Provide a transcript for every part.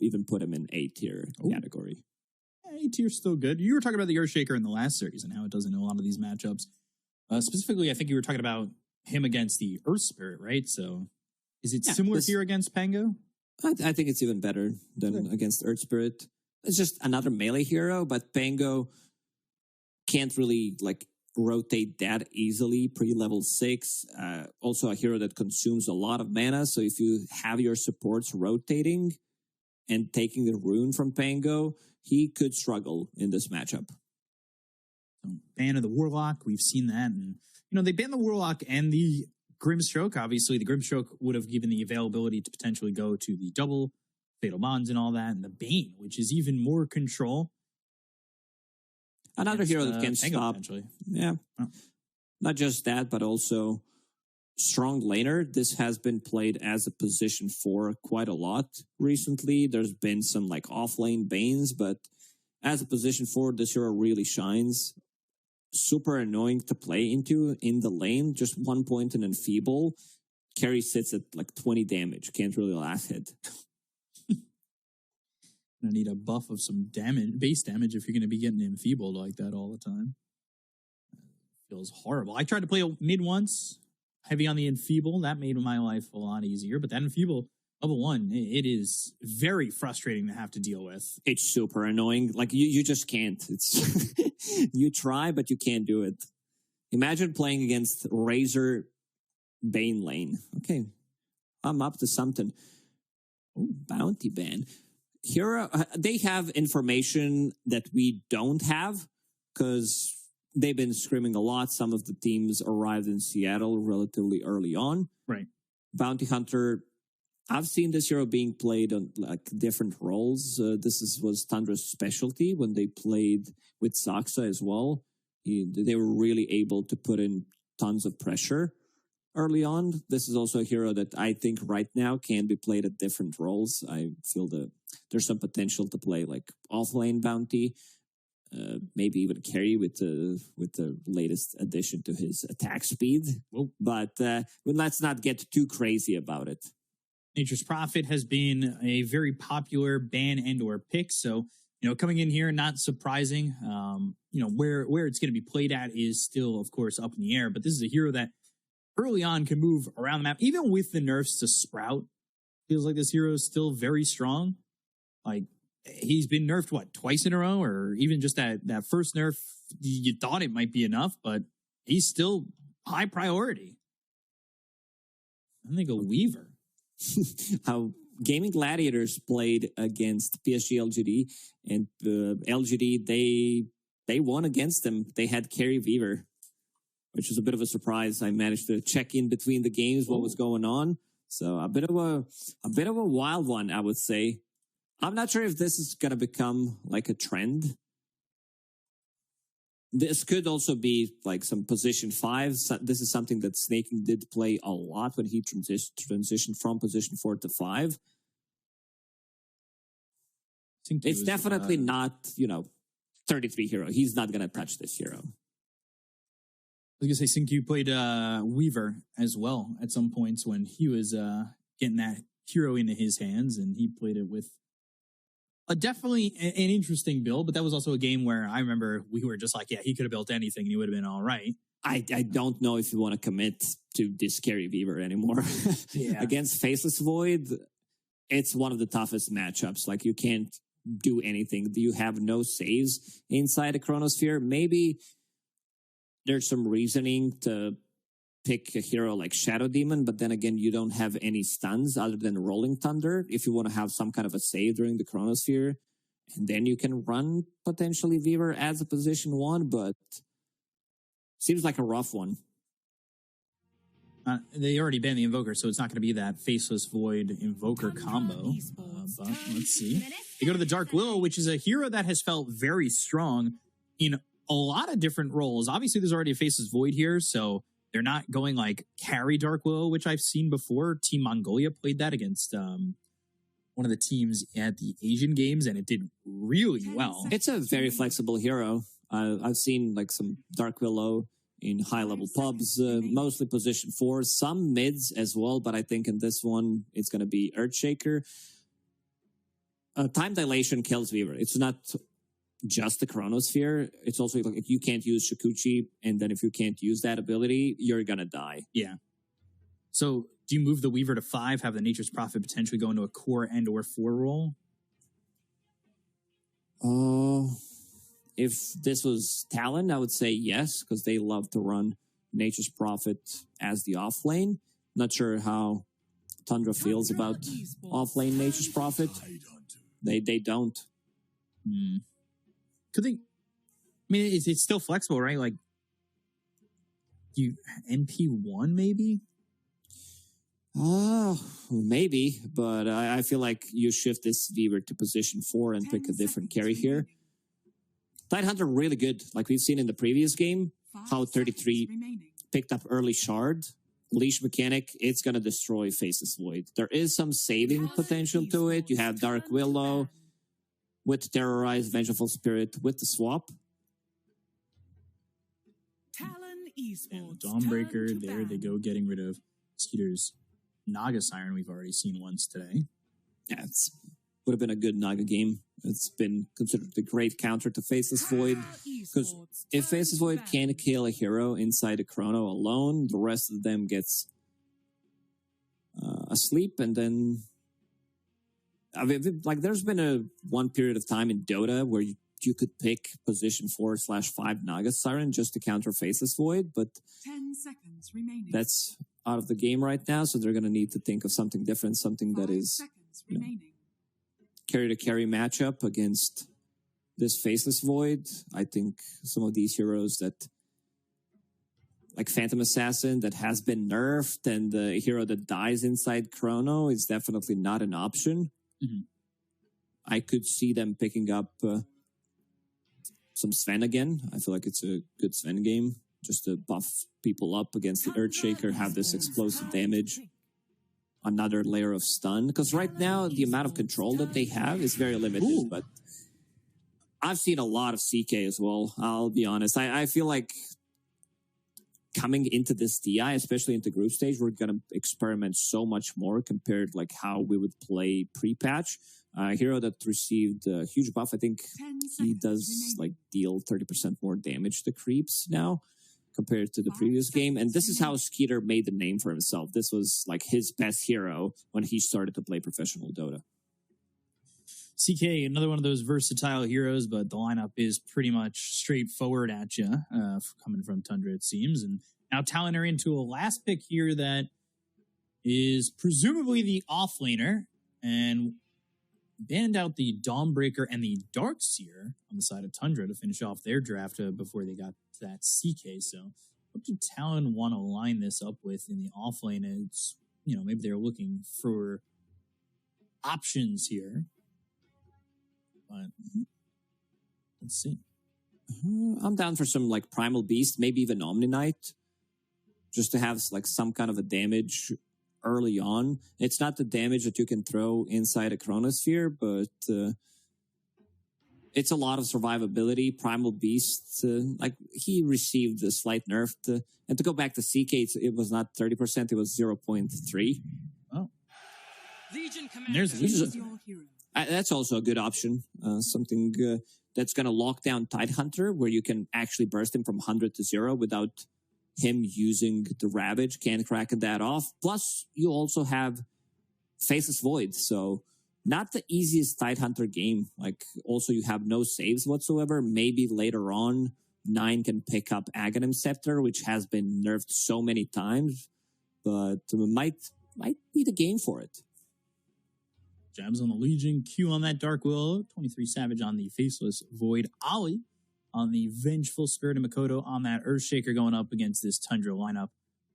even put him in A-tier category. Yeah, A-tier's still good. You were talking about the Earthshaker in the last series and how it does in a lot of these matchups. Specifically, I think you were talking about him against the Earth Spirit, right? So is it similar here against Pango? I think it's even better than against Earth Spirit. It's just another melee hero, but Pango can't really like rotate that easily pre-level 6. Also a hero that consumes a lot of mana, so if you have your supports rotating and taking the rune from Pango, he could struggle in this matchup. So, ban of the Warlock, we've seen that. And, you know, they banned the Warlock and the Grimstroke. Obviously, the Grimstroke would have given the availability to potentially go to the double Fatal Bonds and all that, and the Bane, which is even more control. Another hero that can stop. Yeah. Oh. Not just that, but also strong laner. This has been played as a position 4 quite a lot recently. There's been some like off-lane Banes, but as a position 4, this hero really shines. Super annoying to play into in the lane. Just 1 point and enfeeble. Carry sits at like 20 damage. Can't really last hit. I need a buff of some damage, base damage, if you're going to be getting enfeebled like that all the time. Feels horrible. I tried to play mid once, heavy on the enfeeble. That made my life a lot easier. But that enfeeble level 1, it is very frustrating to have to deal with. It's super annoying. Like you just can't. It's you try, but you can't do it. Imagine playing against Razor Bane lane. Okay, I'm up to something. Oh, bounty ban. Hero, they have information that we don't have because they've been screaming a lot. Some of the teams arrived in Seattle relatively early on. Right. Bounty Hunter, I've seen this hero being played on like different roles. This was Tundra's specialty when they played with Saxa as well. They were really able to put in tons of pressure early on. This is also a hero that I think right now can be played at different roles. I feel that there's some potential to play like off-lane Bounty, maybe even carry with the latest addition to his attack speed. Whoa. But let's not get too crazy about it. Nature's Prophet has been a very popular ban and or pick. So, you know, coming in here, not surprising. You know, where it's going to be played at is still, of course, up in the air. But this is a hero that early on can move around the map, even with the nerfs to Sprout. Feels like this hero is still very strong. Like, he's been nerfed, what, twice in a row? Or even just that first nerf, you thought it might be enough, but he's still high priority. I think a Weaver. How Gaming Gladiators played against PSG LGD, and LGD, they won against them. They had Carry Weaver, which was a bit of a surprise. I managed to check in between the games what was going on. So a bit of a wild one, I would say. I'm not sure if this is going to become like a trend. This could also be like some position 5. So this is something that Snaking did play a lot when he transitioned from position 4 to 5. It's definitely not, 33 hero. He's not going to touch this hero. I was going to say, Sinkyu played Weaver as well at some points when he was getting that hero into his hands, and he played it with definitely an interesting build, but that was also a game where I remember we were just like, yeah, he could have built anything and he would have been all right. I don't know if you want to commit to this Carry Weaver anymore. Yeah. Against Faceless Void, it's one of the toughest matchups. Like, you can't do anything. You have no saves inside the Chronosphere. Maybe there's some reasoning to pick a hero like Shadow Demon, but then again, you don't have any stuns other than Rolling Thunder if you want to have some kind of a save during the Chronosphere. And then you can run potentially Weaver as a position 1, but seems like a rough one. They already banned the Invoker, so it's not going to be that Faceless Void Invoker combo. But let's see. You go to the Dark Willow, which is a hero that has felt very strong in a lot of different roles. Obviously, there's already a Faceless Void here, so they're not going like carry Dark Willow, which I've seen before. Team Mongolia played that against one of the teams at the Asian Games, and it did really well. It's a very flexible hero. I've seen like some Dark Willow in high-level pubs, mostly position 4, some mids as well, but I think in this one, it's going to be Earthshaker. Time dilation kills Weaver. It's not just the Chronosphere. It's also like you can't use Shikuchi, and then if you can't use that ability, you're gonna die. Yeah. So do you move the Weaver to 5, have the Nature's Prophet potentially go into a core and or 4 role? If this was Talon, I would say yes, because they love to run Nature's Prophet as the off lane. Not sure how Tundra feels about off lane Nature's Prophet. They don't. Could they? I mean, it's still flexible, right? Like, you NP1 maybe? Maybe, but I feel like you shift this Weaver to position 4 and pick a different carry here. Tidehunter really good, like we've seen in the previous game, how 33 picked up early shard. Leash mechanic, it's going to destroy Faceless Void. There is some saving potential to it. You have Dark Willow with Terrorize, Vengeful Spirit with the swap. And Dawnbreaker, there they go, getting rid of Skeeter's Naga Siren. We've already seen once today. Yeah, would have been a good Naga game. It's been considered a great counter to Faceless Void, because if Faceless Void can't kill a hero inside a Chrono alone, the rest of them gets asleep, and then I mean, like there's been one period of time in Dota where you could pick position 4/5 Naga Siren just to counter Faceless Void, but 10 seconds remaining. That's out of the game right now, so they're going to need to think of something different, something that is carry-to-carry matchup against this Faceless Void. I think some of these heroes that, like Phantom Assassin, that has been nerfed, and the hero that dies inside Chrono is definitely not an option. I could see them picking up some Sven again. I feel like it's a good Sven game, just to buff people up against the Earthshaker, have this explosive damage, another layer of stun. Because right now, the amount of control that they have is very limited, but I've seen a lot of CK as well, I'll be honest. I feel like coming into this DI, especially into group stage, we're going to experiment so much more compared like how we would play pre-patch. A hero that received a huge buff, I think he does like deal 30% more damage to creeps now compared to the previous game. And this is how Skeeter made the name for himself. This was like his best hero when he started to play professional Dota. CK, another one of those versatile heroes, but the lineup is pretty much straightforward at you, coming from Tundra, it seems. And now Talon are into a last pick here that is presumably the offlaner, and banned out the Dawnbreaker and the Darkseer on the side of Tundra to finish off their draft before they got that CK. So what do Talon want to line this up with in the offlane? It's, you know, maybe they're looking for options here. But let's see. I'm down for some like Primal Beast, maybe even Omni Knight, just to have like some kind of a damage early on. It's not the damage that you can throw inside a Chronosphere, but it's a lot of survivability. Primal Beast, like he received a slight nerf. And to go back to CK, it was not 30%, it was 0.3. Oh. That's also a good option. Something that's going to lock down Tidehunter, where you can actually burst him from 100 to 0 without him using the Ravage, can cracking that off. Plus, you also have Faceless Void, so not the easiest Tidehunter game. Like, also you have no saves whatsoever. Maybe later on, 9 can pick up Aghanim Scepter, which has been nerfed so many times, but might be the game for it. Jabs on the Legion, Q on that Dark Willow, 23 Savage on the Faceless Void, Ollie on the Vengeful Spirit, and Makoto on that Earthshaker going up against this Tundra lineup.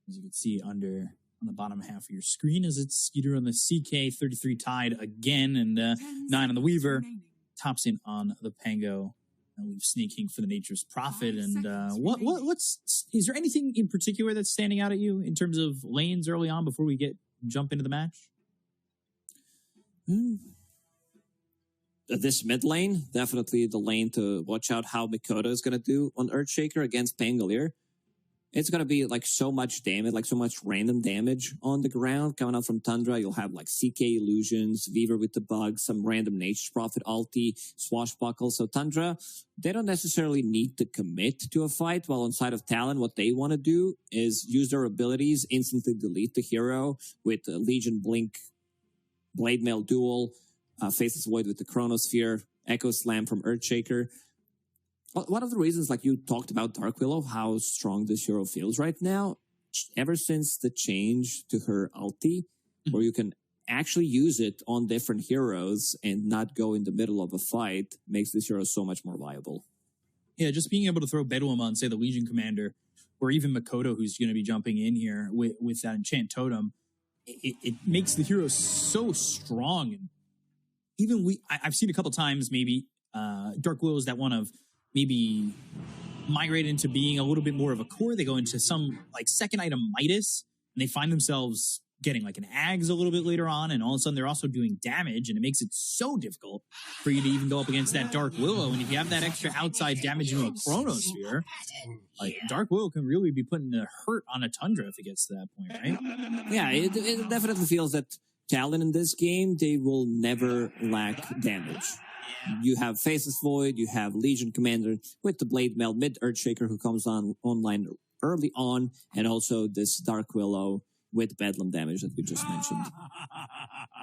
As you can see on the bottom half of your screen, as it's Skeeter on the CK, 33 Tide again, and 9 on the Weaver, Topson on the Pango, and Weave sneaking for the Nature's Prophet. And is there anything in particular that's standing out at you in terms of lanes early on before we jump into the match? This mid lane, definitely the lane to watch out how Makoto is going to do on Earthshaker against Pangolier. It's going to be like so much damage, like so much random damage on the ground coming out from Tundra. You'll have like CK Illusions, Weaver with the bug, some random Nature's Prophet ulti, Swashbuckle. So Tundra, they don't necessarily need to commit to a fight, while on side of Talon, what they want to do is use their abilities, instantly delete the hero with Legion Blink, Blade Mail Duel, Faceless Void with the Chronosphere, Echo Slam from Earthshaker. One of the reasons, like you talked about Dark Willow, how strong this hero feels right now, ever since the change to her ulti, where you can actually use it on different heroes and not go in the middle of a fight, makes this hero so much more viable. Yeah, just being able to throw Bedouin on, say, the Legion Commander, or even Makoto, who's going to be jumping in here with that Enchant Totem, it makes the hero so strong. And even I've seen a couple times, maybe, Dark Willows that want to maybe migrate into being a little bit more of a core. They go into some like second item Midas, and they find themselves getting like an Ags a little bit later on, and all of a sudden they're also doing damage, and it makes it so difficult for you to even go up against that Dark Willow. And if you have that extra outside damage into a Chronosphere, like Dark Willow can really be putting a hurt on a Tundra if it gets to that point, right? Yeah, it definitely feels that Talon in this game, they will never lack damage. You have Faceless Void, you have Legion Commander with the Blade Mail mid Earthshaker who comes online early on, and also this Dark Willow with Bedlam damage that we just mentioned.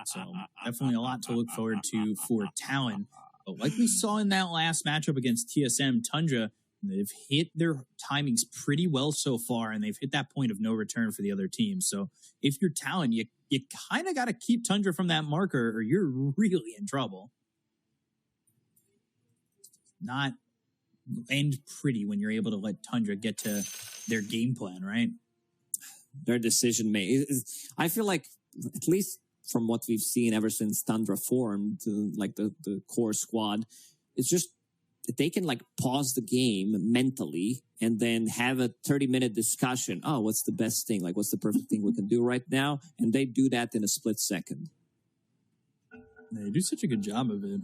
So definitely a lot to look forward to for Talon. But like we saw in that last matchup against TSM, Tundra, they've hit their timings pretty well so far, and they've hit that point of no return for the other team. So if you're Talon, you kind of got to keep Tundra from that marker, or you're really in trouble. Not end pretty when you're able to let Tundra get to their game plan, right? Their decision making. I feel like, at least from what we've seen ever since Tundra formed, like the core squad, it's just they can like pause the game mentally and then have a 30-minute discussion. Oh, what's the best thing? Like, what's the perfect thing we can do right now? And they do that in a split second. They do such a good job of it.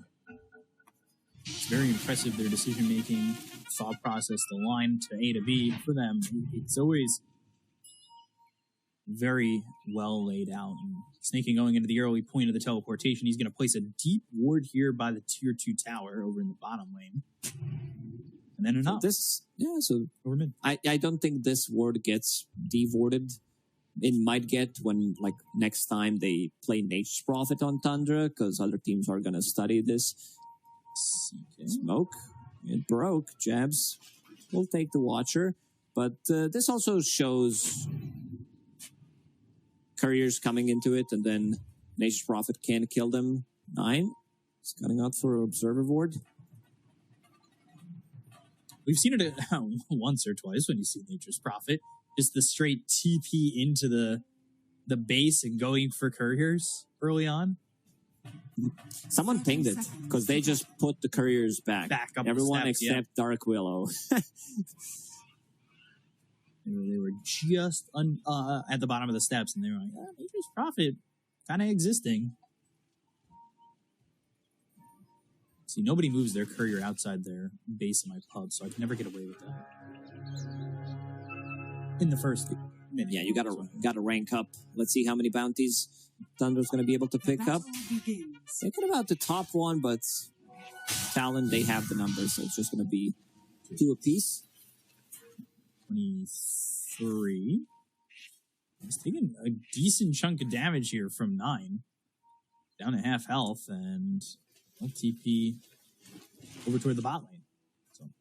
It's very impressive, their decision-making, thought process, the line to A to B for them. It's always very well laid out. And Snaking going into the early point of the teleportation, he's going to place a deep ward here by the tier 2 tower over in the bottom lane. And then enough. So I don't think this ward gets devorded. It might get when, like, next time they play Nature's Prophet on Tundra, because other teams are going to study this. Smoke. It broke. Jabs will take the Watcher. But this also shows couriers coming into it, and then Nature's Prophet can kill them. 9. It's cutting out for Observer Ward. We've seen it once or twice when you see Nature's Prophet. Just the straight TP into the base and going for couriers early on. Someone pinged it because they just put the couriers back up. Everyone except Dark Willow. They were just at the bottom of the steps, and they were like, Nature's Prophet kind of existing. See, nobody moves their courier outside their base in my pub, so I can never get away with that. In the first minute. Yeah, you gotta rank up. Let's see how many bounties Thunder's going to be able to pick up. Thinking about the top one, but Talon, they have the numbers, so it's just going to be 2 apiece. 23. He's taking a decent chunk of damage here from 9. Down to half health, and TP over toward the bot lane. So, there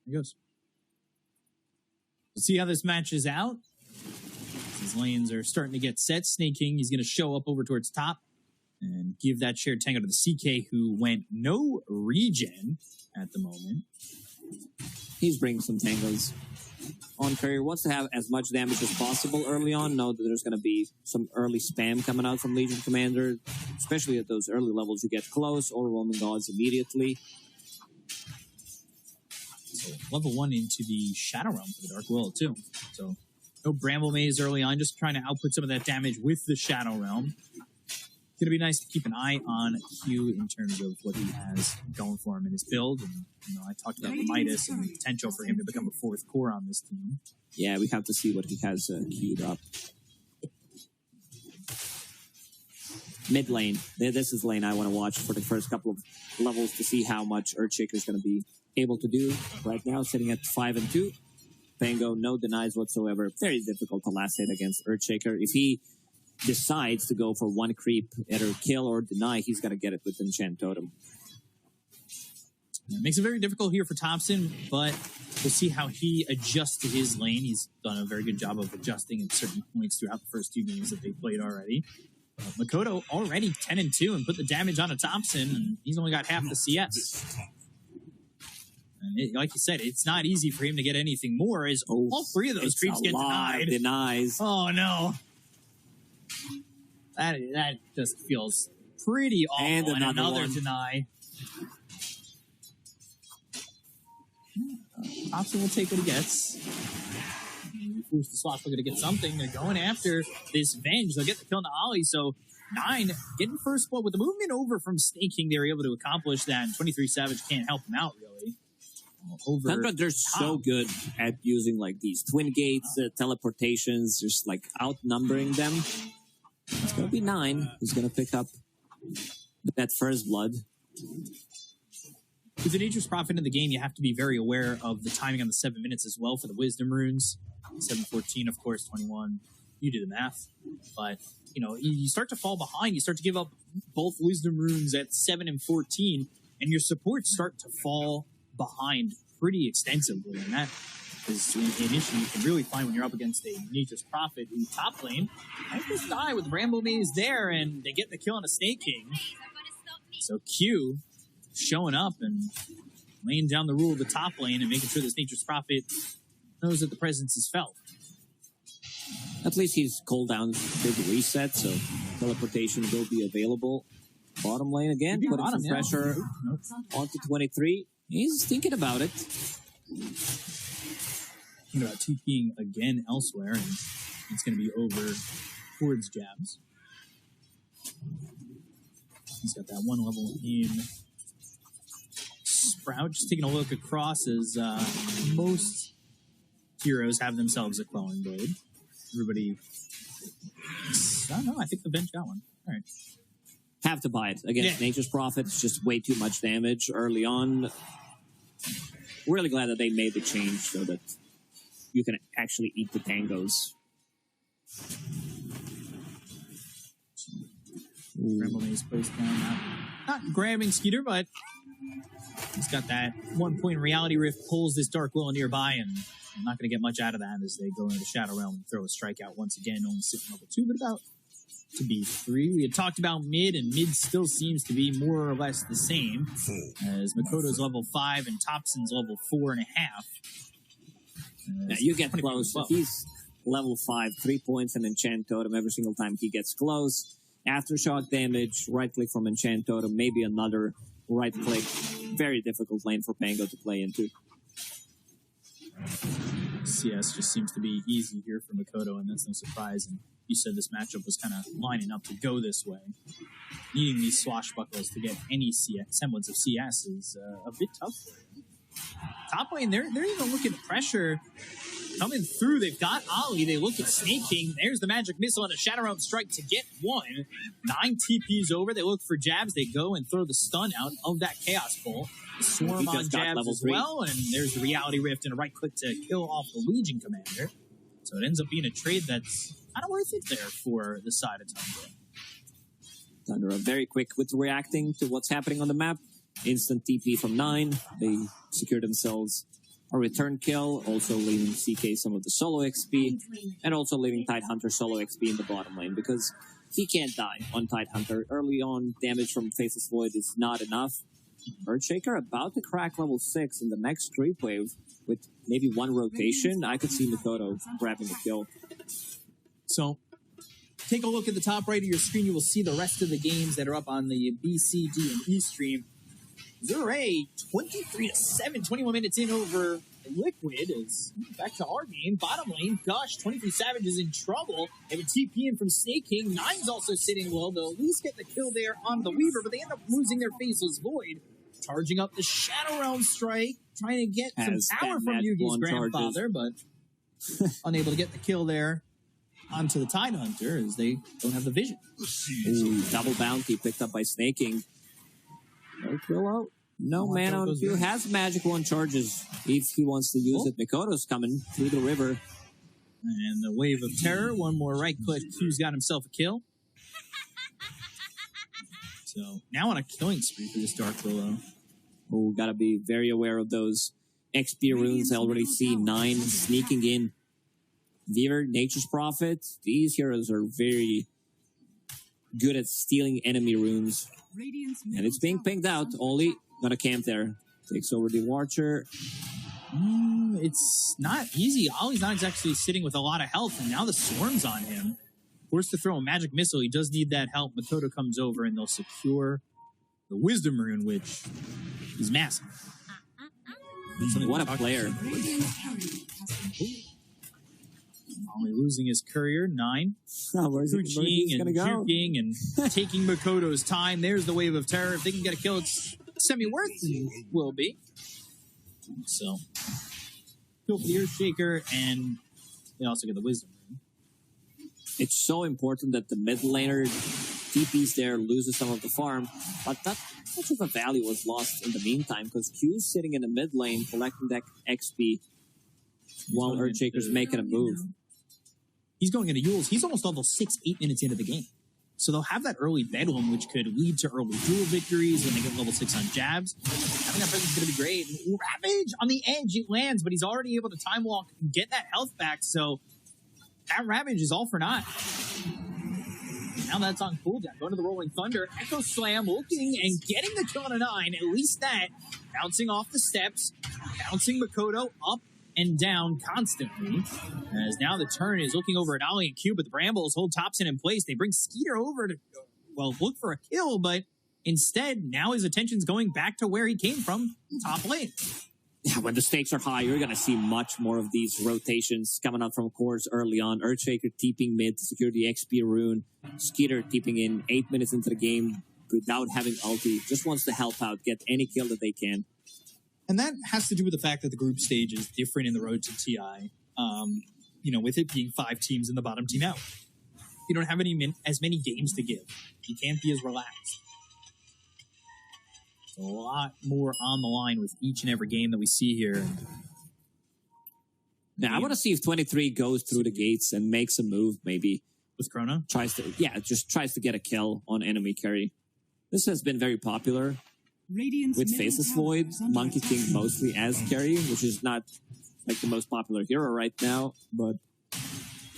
he goes. We'll see how this matches out. These lanes are starting to get set. Snaking, he's going to show up over towards top and give that shared tango to the CK, who went no regen at the moment. He's bringing some tangos on courier. Wants to have as much damage as possible early on. Know that there's going to be some early spam coming out from Legion Commander, especially at those early levels. You get close, overwhelming gods immediately. So level 1 into the Shadow Realm for the Dark Willow too. So no Bramble Maze early on, just trying to output some of that damage with the Shadow Realm. going to be nice to keep an eye on Q in terms of what he has going for him in his build. And, I talked about the Midas and the potential for him to become a fourth core on this team. Yeah, we have to see what he has queued up. Mid lane. This is lane I want to watch for the first couple of levels to see how much Earthshaker is going to be able to do. Right now, sitting at 5-2. Pango, no denies whatsoever. Very difficult to last hit against Earthshaker. If he decides to go for one creep, either kill or deny, he's going to get it with Enchant Totem. It makes it very difficult here for Topson, but we'll see how he adjusts to his lane. He's done a very good job of adjusting at certain points throughout the first 2 games that they played already. Makoto already 10-2 and put the damage on a Topson, and he's only got half the CS. And like you said, it's not easy for him to get anything more, as all 3 of those creeps get denied. Denies. Oh, no. That just feels pretty awful. And another deny. Topson will take what he gets. Force the Swashbuckler to get something. They're going after this Venge. They'll get the kill on the Ollie. So 9 getting first blood with the movement over from staking. They were able to accomplish that. And 23 Savage can't help them out really. Tundra, they're so good at using like these twin gates, teleportations, just like outnumbering them. It's gonna be 9 who's gonna pick up that first blood. With the Nature's Prophet in the game, you have to be very aware of the timing on the 7 minutes as well for the Wisdom runes. 7:14, of course, 21. You do the math. But, you start to fall behind. You start to give up both Wisdom runes at 7 and 14, and your supports start to fall behind pretty extensively. And that is an issue you can really find when you're up against a Nature's Prophet who top lane. I just die with Bramble Maze there, and they get the kill on a Snake King. So Q showing up and laying down the rule of the top lane and making sure this Nature's Prophet knows that the presence is felt. At least he's cooled down big reset, so teleportation will be available. Bottom lane again, putting some pressure onto 23. He's thinking about it. Thinking about TPing again elsewhere, and it's going to be over towards Jabs. He's got that 1 level in Sprout. Just taking a look across as most heroes have themselves a Quelling Blade. Everybody, I don't know, I think the bench got one. All right. Have to buy it against Nature's Prophet. It's just way too much damage early on. Really glad that they made the change so that you can actually eat the tangos. Bramble Maze placed down. Not grabbing Skeeter, but he's got that 1 point reality rift, pulls this Dark Willow nearby, and I'm not going to get much out of that as they go into the Shadow Realm and throw a strikeout once again, only sitting level 2, but about to be 3. We had talked about mid, and mid still seems to be more or less the same, as Makoto's level 5 and Topson's level 4.5. Yeah, you get close. If he's level 5, 3 points and Enchant Totem every single time he gets close. Aftershock damage, right click from Enchant Totem, maybe another right click. Very difficult lane for Pango to play into. CS just seems to be easy here for Makoto, and that's no surprise. And you said this matchup was kind of lining up to go this way. Needing these swashbucklers to get any semblance of CS is a bit tough for them. Top lane, they're even looking at pressure coming through. They've got Ollie. They look at Snake King. There's the magic missile and a Shadow Realm strike to get 1. 9 TPs over. They look for Jabs. They go and throw the stun out of that Chaos Bolt. The Swarm on Jabs as well. And there's the Reality Rift and a right click to kill off the Legion Commander. So it ends up being a trade that's kind of worth it there for the side of Tundra. Tundra very quick with reacting to what's happening on the map. Instant TP from 9. They secure themselves a return kill, also leaving CK some of the solo XP, and also leaving Tidehunter solo XP in the bottom lane, because he can't die on Tidehunter. Early on, damage from Faceless Void is not enough. Earthshaker about to crack level 6 in the next creep wave with maybe 1 rotation. I could see Makoto grabbing the kill. So, take a look at the top right of your screen. You will see the rest of the games that are up on the B, C, D, and E stream. Zure 23-7, 21 minutes in over Liquid is back to our game. Bottom lane, Gush, 23 Savage is in trouble. They have a TP in from Snake King. Nine's also sitting low. They'll at least get the kill there on the Weaver, but they end up losing their Faceless Void. Charging up the Shadow Realm Strike, trying to get some power from Yugi's grandfather, but unable to get the kill there onto the Tidehunter as they don't have the vision. Ooh, double bounty picked up by Snake King. No kill out. No man on Q has magic one charges if he wants to use it. Mikoto's coming through the river. And the Wave of Terror, one more right click. Q's got himself a kill. So now on a killing spree for this Dark Willow. Oh, gotta be very aware of those XP runes. I already see 9 sneaking in. Weaver, Nature's Prophet. These heroes are very good at stealing enemy runes. And it's being pinged out. Oli gonna camp there. Takes over the Watcher. It's not easy. Ollie's not actually sitting with a lot of health, and now the Swarm's on him. Forced to throw a magic missile. He does need that help. Mikoto comes over, and they'll secure the Wisdom Rune, which is massive. What a player. Ollie losing his courier, 9. Puching and juking and taking Mikoto's time. There's the Wave of Terror. If they can get a kill, it's semi-worth it. Will be. So, kill for the Earthshaker, and they also get the Wisdom Rune. It's so important that the mid laner TPs there, loses some of the farm, but that much of a value was lost in the meantime because Q's sitting in the mid lane collecting that XP while Earthshaker's making a move. He's going into Yules. He's almost level 6, 8 minutes into the game. So they'll have that early Bedlam, which could lead to early duel victories when they get level 6 on jabs. Having that presence is going to be great. And Ravage on the edge, it lands, but he's already able to time walk and get that health back. So that Ravage is all for naught. Now that's on cooldown. Going to the Rolling Thunder. Echo Slam looking and getting the kill on a 9. At least that. Bouncing off the steps. Bouncing Mikoto up and down constantly. As now the turn is looking over at Ollie and Q, but the Brambles hold Topson in place. They bring Skeeter over to, well, look for a kill, but instead, now his attention's going back to where he came from, top lane. Yeah, when the stakes are high, you're going to see much more of these rotations coming up from cores early on. Earthshaker TPing mid to secure the XP rune. Skeeter TPing in 8 minutes into the game without having ulti. Just wants to help out, get any kill that they can. And that has to do with the fact that the group stage is different in the road to TI. With it being 5 teams in the bottom team out. You don't have as many games to give. You can't be as relaxed. A lot more on the line with each and every game that we see here. Now, I want to see if 23 goes through the gates and makes a move, maybe. With Chrono? Tries to get a kill on enemy carry. This has been very popular with Faceless Void, Monkey King mostly as carry, which is not like the most popular hero right now, but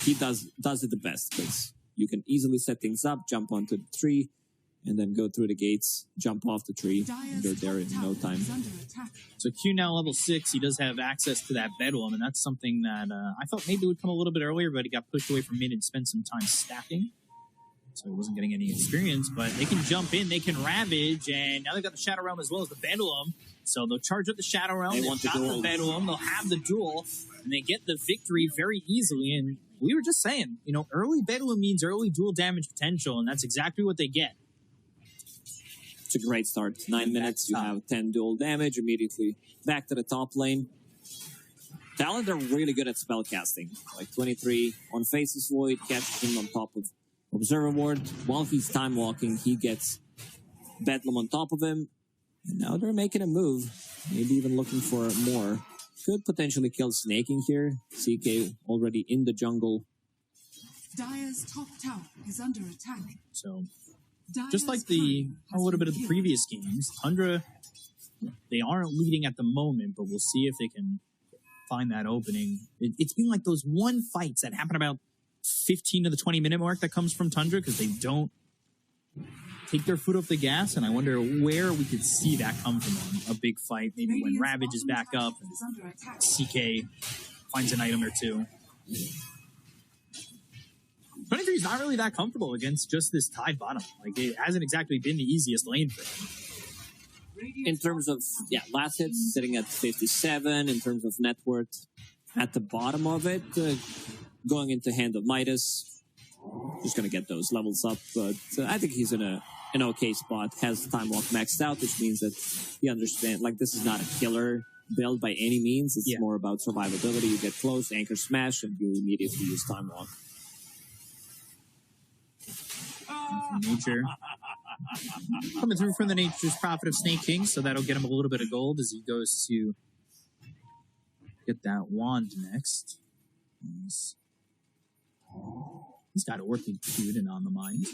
he does it the best because you can easily set things up, jump onto the tree, and then go through the gates, jump off the tree, and you're there in no time. So Q now level 6, he does have access to that Bedlam, and that's something that I thought maybe would come a little bit earlier, but he got pushed away from mid and spent some time stacking. So he wasn't getting any experience, but they can jump in, they can Ravage, and now they've got the Shadow Realm as well as the Bedlam. So they'll charge up the Shadow Realm, they've got the Bedlam, they'll have the duel, and they get the victory very easily. And we were just saying, early Bedlam means early dual damage potential, and that's exactly what they get. It's a great start. 9 minutes, you have 10 dual damage, immediately back to the top lane. Talon are really good at spell casting. Like 23 on Faceless Void, catches him on top of Observer Ward. While he's time walking, he gets Bedlam on top of him. And now they're making a move. Maybe even looking for more. Could potentially kill Snaking here. CK already in the jungle. Dire's top tower is under attack. So, just like a little bit of the previous games, Tundra, they aren't leading at the moment, but we'll see if they can find that opening. It's been like those one fights that happen about 15 to the 20 minute mark that comes from Tundra because they don't take their foot off the gas, and I wonder where we could see that come from them. A big fight, maybe when Ravage is back up and CK finds an item or two. 23 is not really that comfortable against just this Tide bottom. Like, it hasn't exactly been the easiest lane for him. in terms of, yeah, last hits sitting at 57, in terms of net worth at the bottom of it, going into hand of Midas, just going to get those levels up. But I think he's in an okay spot, has Time Walk maxed out, which means that he understands, like, this is not a killer build by any means. It's more about survivability. You get close, Anchor Smash, and you immediately use Time Walk. Nature. Coming through from the Nature's Prophet of Snake King, so that'll get him a little bit of gold as he goes to get that wand next. He's got Orchid Student on the mind.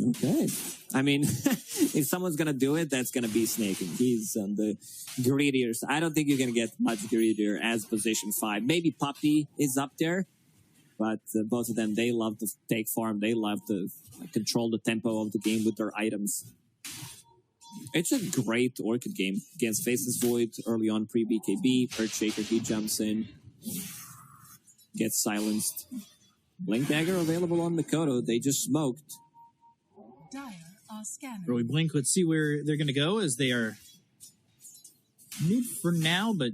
Okay. I mean, if someone's going to do it, that's going to be Snake King. He's on the greedier side. I don't think you're going to get much greedier as position 5. Maybe Puppy is up there. But both of them, they love to take farm. They love to control the tempo of the game with their items. It's a great Orchid game against Faceless Void early on pre-BKB. Earthshaker, he jumps in, gets silenced. Blink Dagger available on Mikoto. They just smoked. Dire are scanning. Early Blink, let's see where they're going to go as they are mid for now, but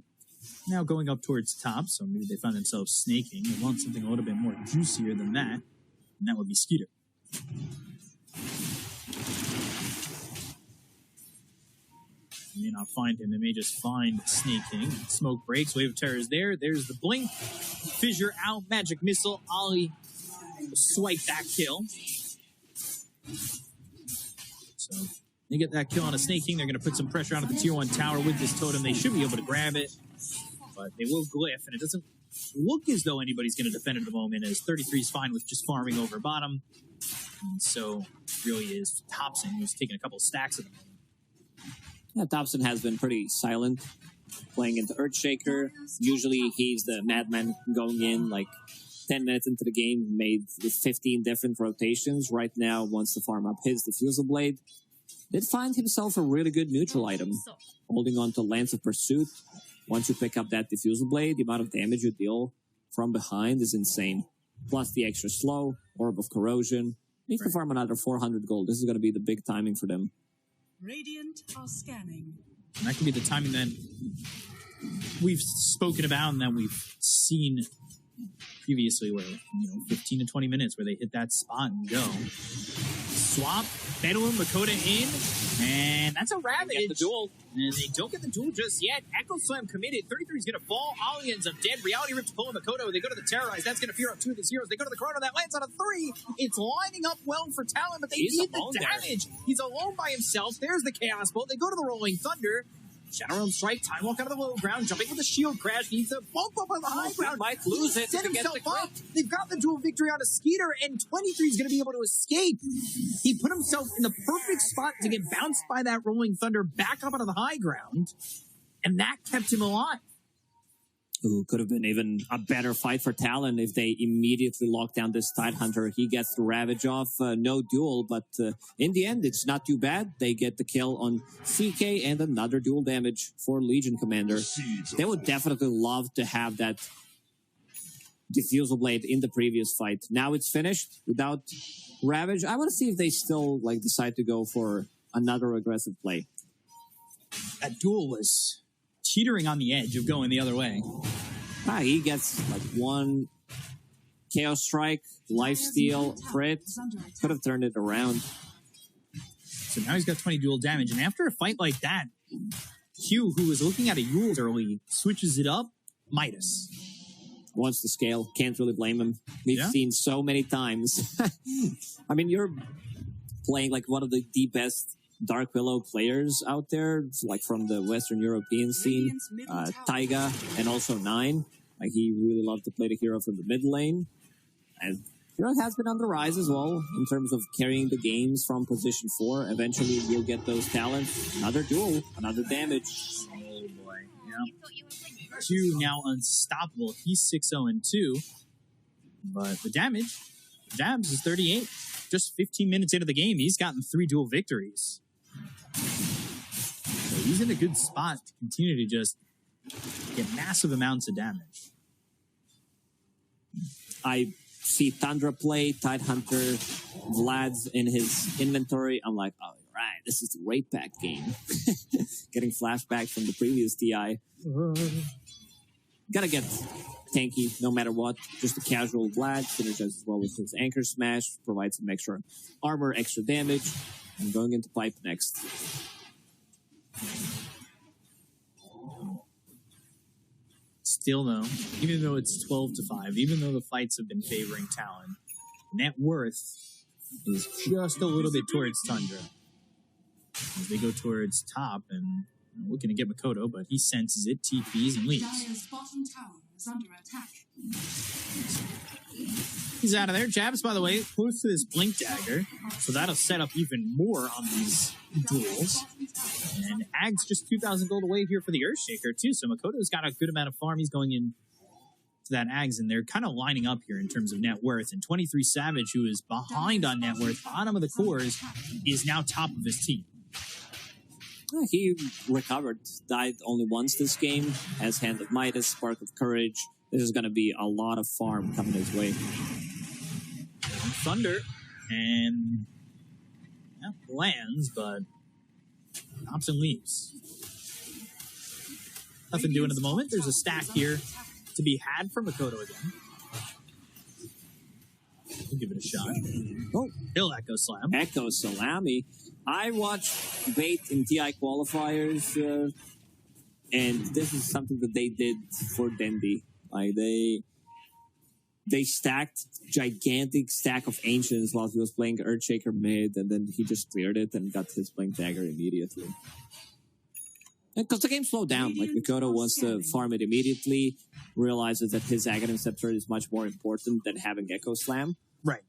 now going up towards top, so maybe they find themselves snaking. They want something a little bit more juicier than that, and that would be Skeeter. They may not find him. They may just find Snaking. Smoke breaks. Wave of Terror is there. There's the blink. Fissure out. Magic Missile. Ollie will swipe that kill. So they get that kill on a Snaking. They're going to put some pressure onto the tier 1 tower with this totem. They should be able to grab it, but they will glyph, and it doesn't look as though anybody's going to defend it at the moment, as 33 is fine with just farming over bottom. And so really is Topson, who's taking a couple of stacks at the moment. Yeah, Topson has been pretty silent, playing into Earthshaker. Usually he's the madman going in, like 10 minutes into the game, made with 15 different rotations. Right now, wants to farm up his Diffusal Blade. Did find himself a really good neutral item, holding on to Lance of Pursuit. Once you pick up that Diffusal Blade, the amount of damage you deal from behind is insane. Plus the extra slow, Orb of Corrosion. Needs to farm another 400 gold. This is going to be the big timing for them. Radiant are scanning. And that could be the timing that we've spoken about and that we've seen previously, where 15 to 20 minutes where they hit that spot and go. Swap, Bedouin, Lakota in, and that's a Ravage. Get the duel. And they don't get the duel just yet. Echo Slam committed. 33 is going to fall. Ollie ends up dead. Reality Rip to pull Makoto. They go to the Terrorize. That's going to fear up 2 of the zeros. They go to the Chrono. That lands on a 3. It's lining up well for Talon, but they need the damage. He's alone by himself. There's the Chaos Bolt. They go to the Rolling Thunder. Shadow Realm Strike, Time Walk out of the low ground, jumping with a shield crash, needs to bump up on the high ground. Might lose it. Set himself up. They've got the dual victory on a Skeeter, and 23 is going to be able to escape. He put himself in the perfect spot to get bounced by that Rolling Thunder back up out of the high ground, and that kept him alive. Ooh, could have been even a better fight for Talon if they immediately lock down this Tidehunter. He gets the Ravage off, no duel, but in the end, it's not too bad. They get the kill on CK and another dual damage for Legion Commander. They would definitely love to have that Diffusal Blade in the previous fight. Now it's finished without Ravage. I want to see if they still decide to go for another aggressive play. That duel was teetering on the edge of going the other way. He gets one Chaos Strike, Lifesteal, crit. Could have turned it around. So now he's got 20 dual damage, and after a fight like that, Q, who was looking at a Yule early, switches it up. Midas Wants to scale. Can't really blame him. We've seen so many times. I mean, you're playing one of the best Dark Willow players out there, from the Western European scene, Taiga and also Nine. He really loved to play the hero from the mid lane. And hero has been on the rise as well in terms of carrying the games from position 4. Eventually you'll get those talents. Another duel, another damage. Oh boy. Yeah. Q now unstoppable. He's 6-0-2. But the damage, Jabs is 38. Just 15 minutes into the game, he's gotten 3 dual victories. So he's in a good spot to continue to just get massive amounts of damage. I see Tundra play, Tidehunter, Vlad's in his inventory. I'm like, oh, Right, this is the raid pack game. Getting flashbacks from the previous TI. Gotta get tanky no matter what. Just a casual Vlad, synergizes as well with his anchor smash, provides some extra armor, extra damage. I'm going into pipe next. Still though, even though it's 12-5, even though the fights have been favoring Talon, net worth is just a little bit towards Tundra. As they go towards top and looking to get Makoto, but he senses it, TPs, and leaves. Dire's bottom tower is under attack. He's out of there. Jabs, by the way, close to this Blink Dagger, so that'll set up even more on these duels. And Ag's just 2,000 gold away here for the Earthshaker, too, so Makoto's got a good amount of farm. He's going in to that Ags, and they're kind of lining up here in terms of net worth. And 23 Savage, who is behind on net worth, bottom of the cores, is now top of his team. He recovered, died only once this game, has Hand of Midas, Spark of Courage. This is going to be a lot of farm coming his way. Thunder, and lands, but Topson leaves. Nothing doing at the moment. There's a stack here to be had for Makoto again. We'll give it a shot. Oh, He'll Echo Slam. Echo Salami. I watched Bait in TI qualifiers, and this is something that they did for Dendi. Like they stacked gigantic stack of Ancients while he was playing Earthshaker mid, and then he just cleared it and got his Blink Dagger immediately. Because the game slowed down. Like, Makoto wants to farm it immediately, realizes that his Aghanim Scepter is much more important than having Echo Slam. Right.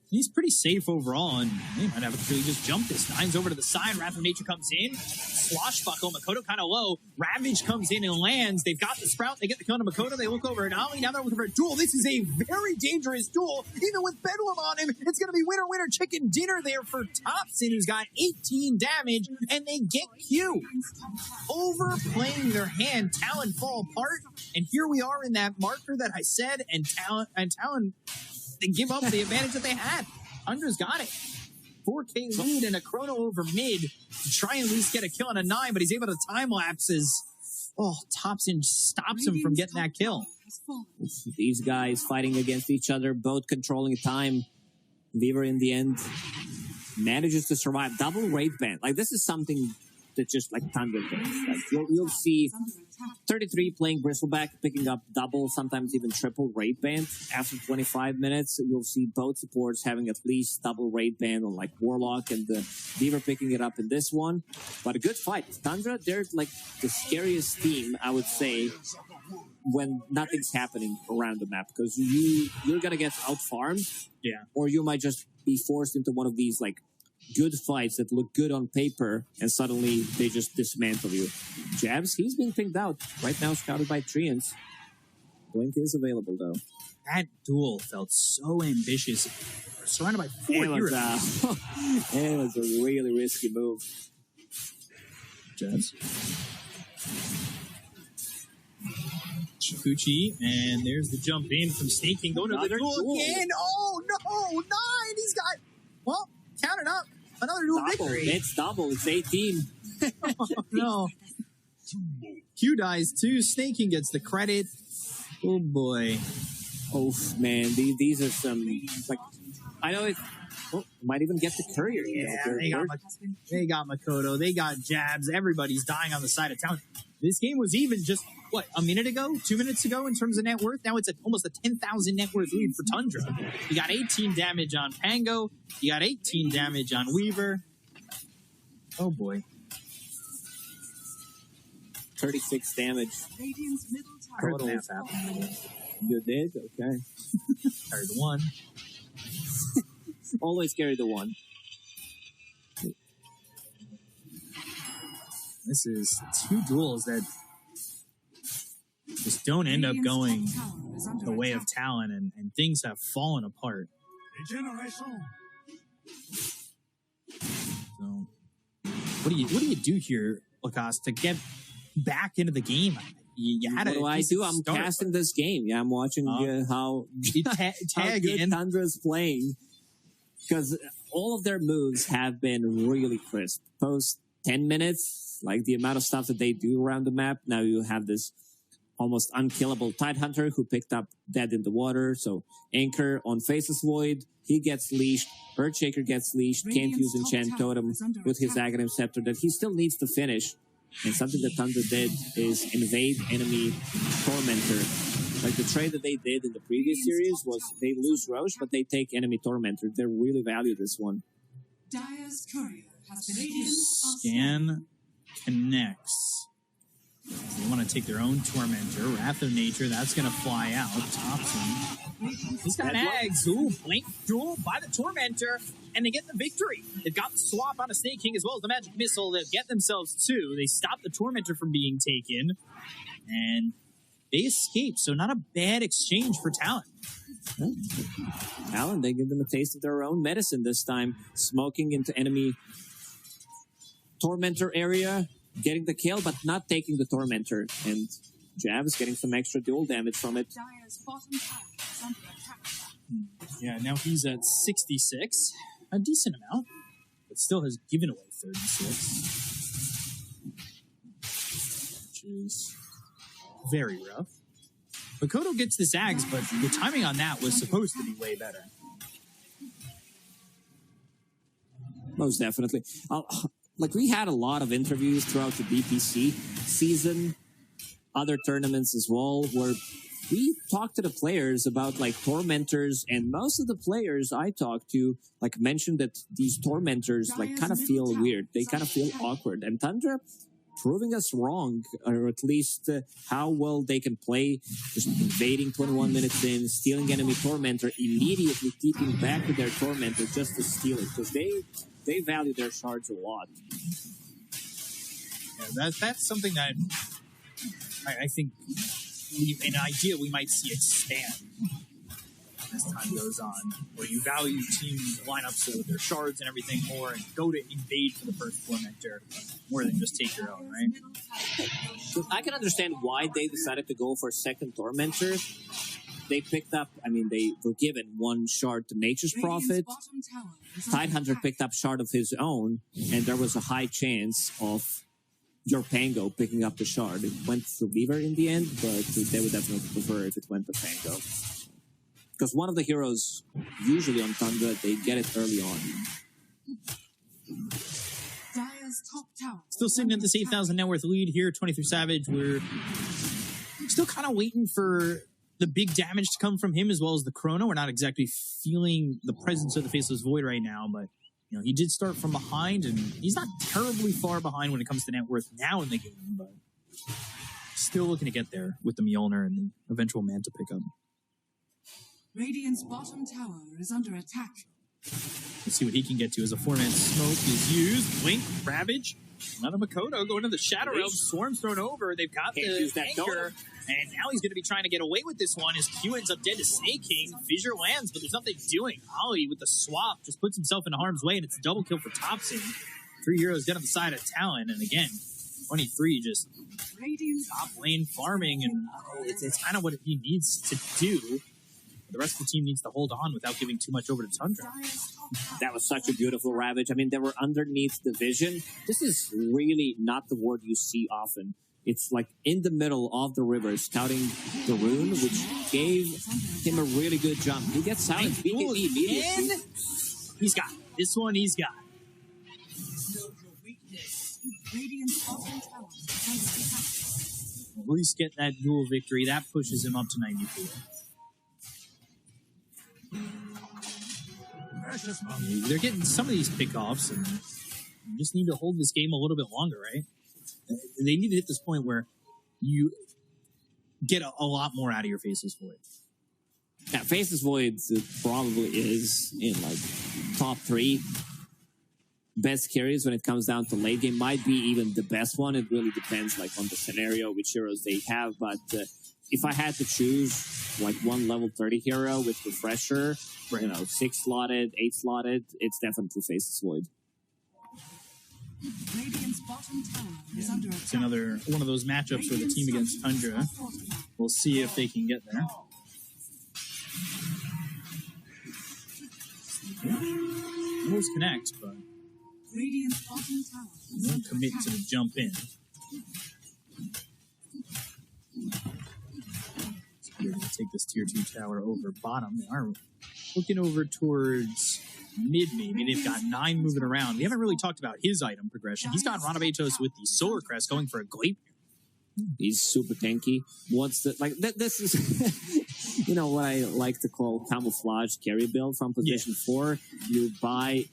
He's pretty safe overall, and he might have actually just jumped this. Nine's over to the side. Wrath of Nature comes in. Swashbuckle. Makoto kind of low. Ravage comes in and lands. They've got the Sprout. They get the kill on Makoto. They look over at Ali. Now they're looking for a duel. This is a very dangerous duel. Even with Bedlam on him, it's going to be winner, winner, chicken dinner there for Topson, who's got 18 damage, and they get Q. Overplaying their hand. Talon fall apart, and here we are in that marker that I said, and Talon they give up the advantage that they had. Tundra's got it. 4K lead and a chrono over mid to try and at least get a kill on a 9, but he's able to time lapses. Oh, Topson stops him from getting that kill. These guys fighting against each other, both controlling time. Weaver in the end manages to survive. Double raid ban. Like, this is something that just like Tundra does. Like, you'll see 33 playing Bristleback, picking up double, sometimes even triple raid band after 25 minutes. You'll see both supports having at least double raid band on like Warlock, and the Beaver picking it up in this one. But a good fight. Tundra, they're like the scariest team, I would say, when nothing's happening around the map, because you're gonna get out-farmed, or you might just be forced into one of these like good fights that look good on paper, and suddenly they just dismantle you. Jabs, he's being picked out. Right now, scouted by Treants. Blink is available, though. That duel felt so ambitious. Surrounded by 4 heroes. It was a really risky move. Jabs. Chikuchi, and there's the jump in from Snaking. Going to the duel again. Oh, no! 9! He's got... Well, count it up. Another duel victory. It's double. It's 18. Oh, no. Q dies too. Snaking gets the credit. Oh, boy. Oh, man. These are some... like, I know it... Oh, might even get the courier. Yeah, they got Makoto. They got Jabs. Everybody's dying on the side of town. This game was even just, what, a minute ago? 2 minutes ago in terms of net worth? Now it's almost a 10,000 net worth lead for Tundra. You got 18 damage on Pango. You got 18 damage on Weaver. Oh, boy. 36 damage. Total. You did? Okay. Carry the 1. Always carry the 1. This is 2 duels that just don't end up going the way of Talon, and things have fallen apart. So, what do you do here, Lacoste, to get back into the game? You had what do I do? I'm casting this game. Yeah, I'm watching how tag good in. Tundra's playing. because all of their moves have been really crisp. Post 10 minutes, like the amount of stuff that they do around the map. Now you have this almost unkillable Tidehunter who picked up Dead in the Water. So Anchor on Faceless Void, he gets leashed. Earthshaker gets leashed. Can't use Enchant Totem with his Aghanim Scepter that he still needs to finish. And something that Tundra did is invade enemy Tormentor. Like the trade that they did in the previous series was they lose Roche, but they take enemy Tormentor. They really value this one. Scan connects. They want to take their own Tormentor. Wrath of Nature, that's going to fly out. Topson. He's got Ags. Ooh, Blink Duel by the Tormentor. And they get the victory. They've got the swap on a Snake King as well as the Magic Missile. They'll get themselves two. They stop the Tormentor from being taken. And they escape. So not a bad exchange for Talon. Talon, they give them a taste of their own medicine this time. Smoking into enemy Tormentor area. Getting the kill, but not taking the Tormentor. And Jav is getting some extra dual damage from it. Yeah, now he's at 66. A decent amount, but still has given away 36. Which is very rough. Makoto gets this Ags, but the timing on that was supposed to be way better. Most definitely. Like, we had a lot of interviews throughout the DPC season, other tournaments as well, where we talked to the players about, like, Tormentors, and most of the players I talked to, like, mentioned that these Tormentors, like, kind of feel weird. They kind of feel awkward. And Tundra proving us wrong, or at least how well they can play, just invading 21 minutes in, stealing enemy Tormentor, immediately keeping back with their Tormentor just to steal it, because they value their shards a lot. Yeah, that's something that I think, an idea we might see expand as time goes on, where you value team lineups with their shards and everything more, and go to invade for the first Tormentor more than just take your own, right? I can understand why they decided to go for a second Tormentor. They picked up, they were given one shard to Nature's Prophet. Tidehunter picked up shard of his own, and there was a high chance of your Pango picking up the shard. It went to Weaver in the end, but they would definitely prefer if it went to Pango. Because one of the heroes, usually on Tundra, they get it early on. Still sitting at this 8,000 net worth lead here, 23 Savage. We're still kind of waiting for the big damage to come from him, as well as the Chrono. We're not exactly feeling the presence of the Faceless Void right now, but he did start from behind, and he's not terribly far behind when it comes to net worth now in the game, but still looking to get there with the Mjolnir and the eventual Manta pickup. Radiant's bottom tower is under attack. Let's see what he can get to as a 4-man smoke is used. Blink, Ravage, another Makoto going to the Shadow Realm. Swarm's thrown over. They've got the Anchor, and now he's going to be trying to get away with this one as Q ends up dead to Snake King. Fissure lands, but there's nothing doing. Ollie with the swap just puts himself in harm's way, and it's a double kill for Topson. 3 heroes dead on the side of Talon, and again, 23 just top lane farming, and it's kind of what he needs to do. The rest of the team needs to hold on without giving too much over to Tundra. That was such a beautiful Ravage. They were underneath the vision. This is really not the word you see often. It's like in the middle of the river, scouting the rune, which gave him a really good jump. He gets silenced immediately. He's got this one. He's got. At least get that dual victory. That pushes him up to 94. They're getting some of these pickoffs, and you just need to hold this game a little bit longer, right? They need to hit this point where you get a lot more out of your Faceless Void. Yeah, Faceless Void probably is in top 3 best carries when it comes down to late game. Might be even the best one. It really depends on the scenario, which heroes they have, but if I had to choose one level 30 hero with Refresher, 6 slotted, 8 slotted, it's definitely Faceless Void. It's another one of those matchups where the team against Tundra, we'll see if they can get there. almost connect, but Radiant bottom tower is won't under commit attack. to the jump in. We're going to take this tier 2 tower over bottom. They are looking over towards mid, maybe. They've got 9 moving around. We haven't really talked about his item progression. He's got Ranabetos with the Solar Crest going for a Glape. He's super tanky. What's the like? This is, you know, what I like to call camouflage carry build from position 4. You buy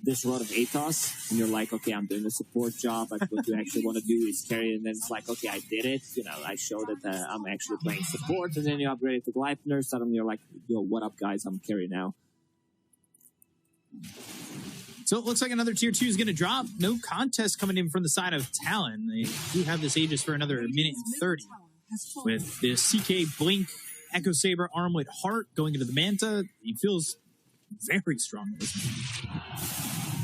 this Rod of Atos, and you're like, okay, I'm doing a support job. But what you actually want to do is carry, and then it's like, okay, I did it. You know, I showed that I'm actually playing support, and then you upgrade it to Gleipnir. Suddenly you're like, yo, what up, guys? I'm carry now. So it looks like another tier 2 is going to drop. No contest coming in from the side of Talon. They do have this Aegis for another minute and 30. With the CK Blink Echo Saber Armlet Heart going into the Manta. He feels very strong.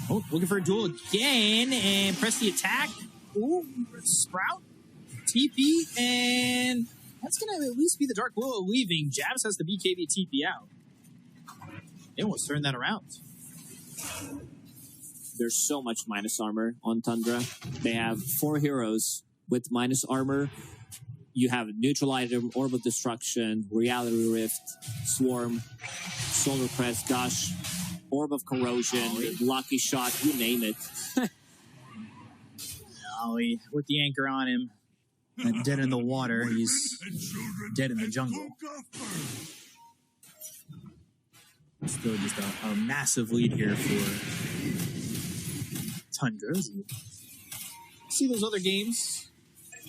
Oh, looking for a duel again and press the attack. Ooh, Sprout, TP, and that's going to at least be the Dark Willow leaving. Jabs has the BKB TP out. They almost turned that around. There's so much minus armor on Tundra. They have 4 heroes with minus armor. You have Neutral Item, Orb of Destruction, Reality Rift, Swarm, Solar Crest, Gush, Orb of Corrosion, Lucky Shot, you name it. Ollie, with the anchor on him, and dead in the water, he's dead in the jungle. Still just a massive lead here for Tundra. See those other games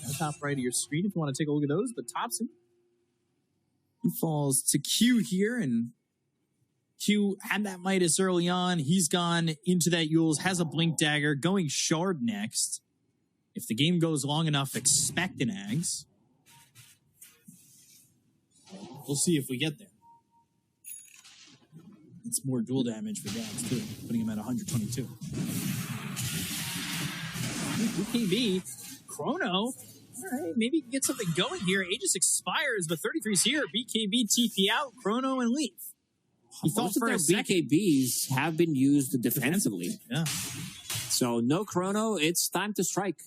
at the top right of your screen if you want to take a look at those. But Topson, he falls to Q here, and Q had that Midas early on. He's gone into that Yules, has a Blink Dagger, going Shard next. If the game goes long enough, expect an Ags. We'll see if we get there. It's more dual damage for Jags, too, putting him at 122. BKB, Chrono. All right, maybe you can get something going here. Aegis expires, but 33's here. BKB TP out, Chrono and leave. He thought for a second. BKBs have been used defensively. Yeah. So no Chrono, it's time to strike.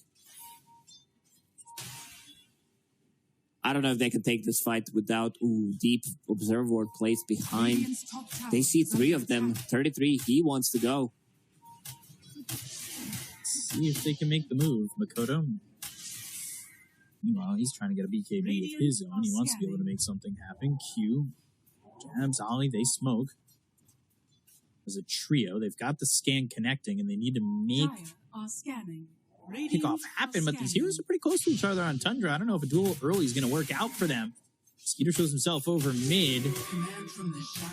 I don't know if they can take this fight without deep observer placed behind. They see 3 of them. 33, he wants to go. See if they can make the move. Makoto. Meanwhile, he's trying to get a BKB of his own. He wants to be able to make something happen. Q, Jabs, Ollie, they smoke. As a trio, they've got the scan connecting, and they need to make kickoff happen, but these heroes are pretty close to each other on Tundra. I don't know if a duel early is going to work out for them. Skeeter shows himself over mid. I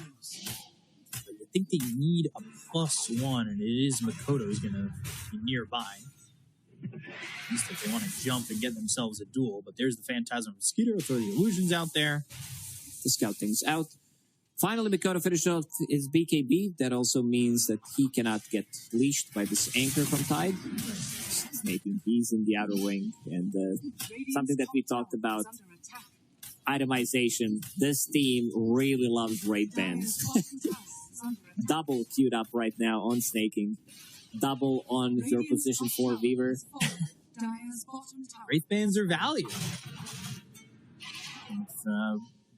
think they need a +1, and it is Makoto who's going to be nearby. At least if they want to jump and get themselves a duel. But there's the Phantasm of Skeeter. Throw the illusions out there to scout things out. Finally, Makoto finished off his BKB. That also means that he cannot get leashed by this anchor from Tide. Making he's in the outer wing, and something that we talked about, itemization. This team really loves raid bands. Double queued up right now on snaking. Double on your position 4 Weaver. Wraith bands are value.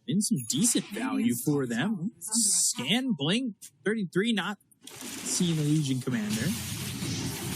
Been some decent value for them. Scan, Blink, 33, not seeing the Legion Commander.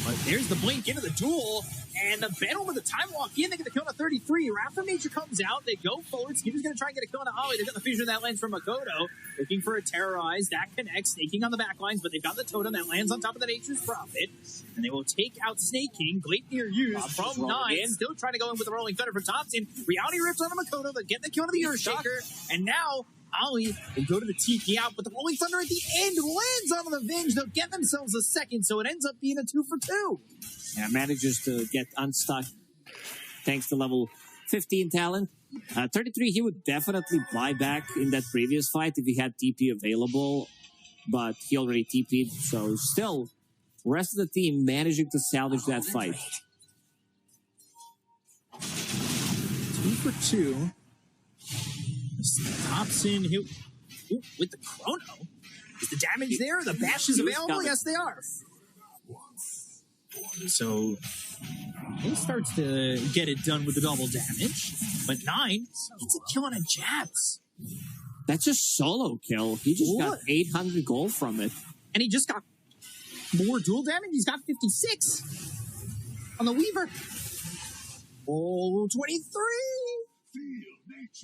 But there's the Blink into the duel, and the battle with the time walk in. They get the kill on 33. Wrath Nature comes out. They go forward. Skeeter's going to try and get a kill on Ollie. They've got the Fissure of that lands from Makoto. Looking for a Terrorize. That connects. Snaking on the back lines, but they've got the Totem that lands on top of the Nature's Prophet. And they will take out Snaking. Gleipnir used from 9. Still trying to go in with the Rolling Thunder for Topson. Reality rips on Makoto. They get the kill on the Earthshaker. And now Ollie will go to the TP out, but the Rolling Thunder at the end lands on the Venge. They'll get themselves a second, so it ends up being a 2 for 2. Yeah, manages to get unstuck thanks to level 15 Talon. 33, he would definitely buy back in that previous fight if he had TP available, but he already TP'd, so still, rest of the team managing to salvage that fight. 2 for 2. Topson with the Chrono. Is the damage there? The bash is available? Yes, they are. So he starts to get it done with the double damage. But 9 gets a kill on a Jabs. That's a solo kill. He just got 800 gold from it. And he just got more dual damage. He's got 56 on the Weaver. Oh, 23.